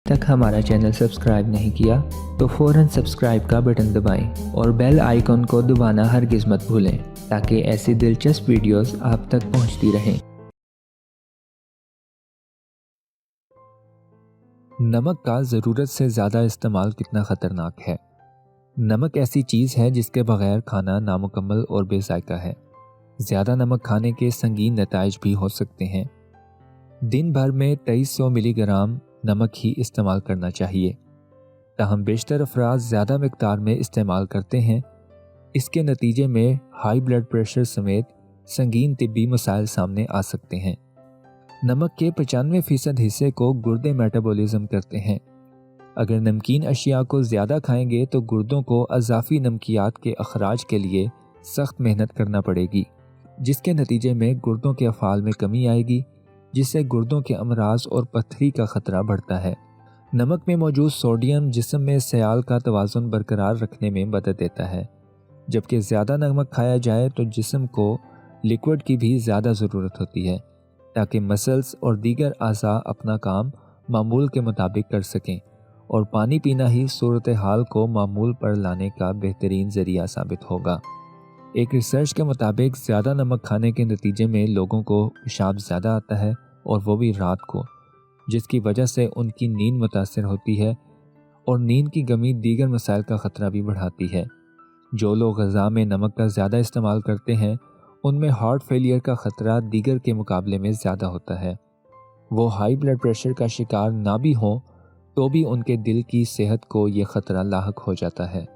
तक हमारा channel subscribe नहीं किया तो फ़ौरन सब्सक्राइब का बटन दबाएं और बेल आइकन को दबाना हरगिज़ मत भूलें ताकि ऐसी दिलचस्प वीडियोस आप तक पहुंचती रहें। नमक का ज़रूरत से ज़्यादा इस्तेमाल कितना ख़तरनाक है। नमक ऐसी चीज़ है जिसके बगैर खाना नामुकम्मल और बेज़ायका है। ज़्यादा नमक खाने के संगीन नताइज भी हो सकते हैं। दिन भर में 2300 मिलीग्राम नमक ही इस्तेमाल करना चाहिए। ताहम बेशतर अफराद ज़्यादा मिक़दार में इस्तेमाल करते हैं। इसके नतीजे में हाई ब्लड प्रेशर समेत संगीन तिब्बी मसाइल सामने आ सकते हैं। नमक के 95% हिस्से को गुर्दे मेटाबॉलिज्म करते हैं। अगर नमकीन अशिया को ज़्यादा खाएंगे तो गुर्दों को अज़ाफ़ी नमकियात के अखराज के लिए सख्त मेहनत करना पड़ेगी, जिसके नतीजे में गुर्दों के अफ़ाल में कमी आएगी, जिससे गुर्दों के अमराज और पथरी का ख़तरा बढ़ता है। नमक में मौजूद सोडियम जिस्म में सयाल का तवाज़ुन बरकरार रखने में मदद देता है। जबकि ज़्यादा नमक खाया जाए तो जिस्म को लिक्विड की भी ज़्यादा ज़रूरत होती है ताकि मसल्स और दीगर आज़ा अपना काम मामूल के मुताबिक कर सकें, और पानी पीना ही सूरत हाल को मामूल पर लाने का बेहतरीन ज़रिया साबित होगा। एक रिसर्च के मुताबिक ज़्यादा नमक खाने के नतीजे में लोगों को पेशाब ज़्यादा आता है, और वो भी रात को, जिसकी वजह से उनकी नींद मुतासर होती है, और नींद की कमी दीगर मसाइल का ख़तरा भी बढ़ाती है। जो लोग ग़ज़ा में नमक का ज़्यादा इस्तेमाल करते हैं उनमें हार्ट फेलियर का ख़तरा दीगर के मुकाबले में ज़्यादा होता है। वो हाई ब्लड प्रेशर का शिकार ना भी हों तो भी उनके दिल की सेहत को ये ख़तरा लाहक हो जाता है।